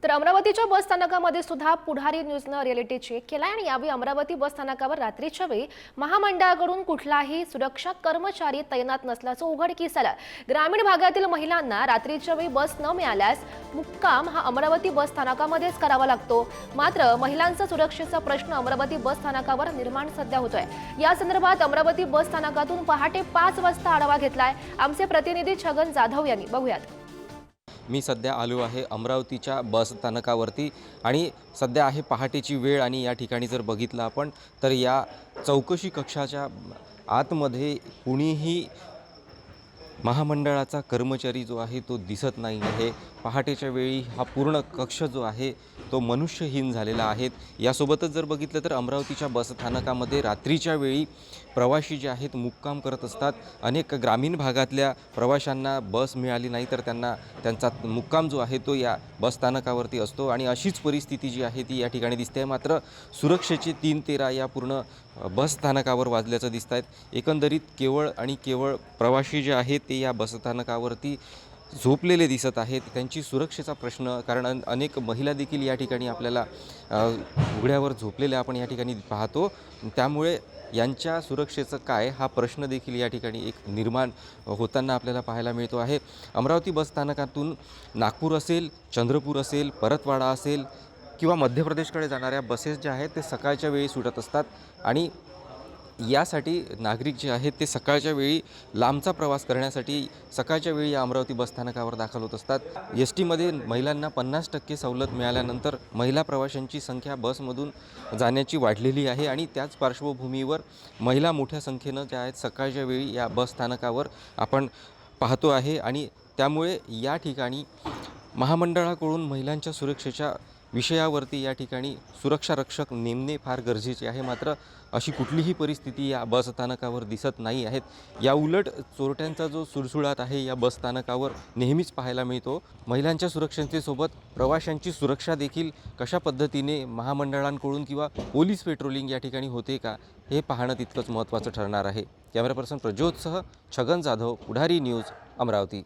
तर अमरावतीच्या बस स्थानकामध्ये सुद्धा पुढारी न्यूजनं रिअलिटी चेक केलाय आणि यावेळी अमरावती बस स्थानकावर रात्रीच्या वेळी महामंडळाकडून कुठलाही सुरक्षा कर्मचारी तैनात नसल्याचं उघडकीस आलं। ग्रामीण भागातील महिलांना रात्रीच्या वेळी बस न मिळाल्यास मुक्काम हा अमरावती बस स्थानकामध्येच करावा लागतो। मात्र महिलांचा सुरक्षेचा प्रश्न अमरावती बस स्थानकावर निर्माण सध्या होतोय। या संदर्भात अमरावती बस स्थानकातून पहाटे 5 वाजता आढावा घेतलाय आमचे प्रतिनिधी छगन जाधव यांनी। बघूयात। मी सध्या आलो आहे अमरावतीच्या बस स्थानकावरती आणि सध्या आहे पहाटेची वेळ आणि या ठिकाणी जर बघितलं आपण तर या चौकशी कक्षाच्या आतमध्ये कुणीही महामंडळाचा कर्मचारी जो आहे तो दिसत नाही आहे। पहाटेच्या वेळी हा पूर्ण कक्ष जो आहे तो मनुष्यहीन झालेला आहे। यासोबतच जर बघितलं तर अमरावतीच्या बस स्थानकामध्ये रात्रीच्या वेळी प्रवासी जे आहेत मुक्काम करत असतात। अनेक ग्रामीण भागातल्या प्रवाशांना बस मिळाली नाही तर त्यांचा मुक्काम जो आहे तो या बस स्थानकावरती असतो आणि अशीच परिस्थिती जी आहे ती या ठिकाणी दिसते। मात्र सुरक्षेचे 3-13 या पूर्ण बस स्थानकावर वाजल्याचं दिसत आहेत। एकंदरीत केवळ प्रवासी जे आहेत ते या बस स्थानकावरती झोपलेले दिसत आहेत। त्यांची सुरक्षेचा प्रश्न, कारण अनेक महिला देखील या ठिकाणी आपल्याला उघड्यावर झोपलेल्या आपण या ठिकाणी पाहतो। त्यामुळे यांच्या सुरक्षेचं काय हा प्रश्न देखील या ठिकाणी एक निर्माण होताना आपल्याला पाहायला मिळतो आहे। अमरावती बस स्थानकातून नागपूर असेल, चंद्रपूर असेल, परतवाडा असेल किंवा मध्य प्रदेशकडे जाणाऱ्या बसेस ज्या आहेत ते सकाळच्या वेळी सुटत असतात आणि यासाठी नागरिक जे आहेत ते सकाळच्या वेळी लांबचा प्रवास करण्यासाठी सकाळच्या वेळी या अमरावती बस स्थानकावर दाखल होत असतात। एसटीमध्ये महिलांना 50% सवलत मिळाल्यानंतर महिला प्रवाशांची संख्या बसमधून जाण्याची वाढलेली आहे आणि त्याच पार्श्वभूमीवर महिला मोठ्या संख्येनं ज्या आहेत सकाळच्या वेळी या बस स्थानकावर आपण पाहतो आहे आणि त्यामुळे या ठिकाणी महामंडळाकडून महिलांच्या सुरक्षेच्या विषयावरती या ठिकाणी सुरक्षा रक्षक नेमणे फार गरजेचे आहे। मात्र अशी कुठलीही परिस्थिती या बस स्थानकावर दिसत नाही आहेत। या उलट चोरट्यांचा जो सुळसुळाट आहे या बस स्थानकावर नेहमीच पाहायला मिळतो। महिलांच्या सुरक्षेसोबत प्रवाशांची सुरक्षा देखील कशा पद्धतीने महामंडळांकडून किंवा पोलीस पेट्रोलिंग या ठिकाणी होते का हे पाहणं तितकंच महत्त्वाचं ठरणार आहे। कॅमेरा पर्सन प्रज्योतसह छगन जाधव, पुढारी न्यूज, अमरावती।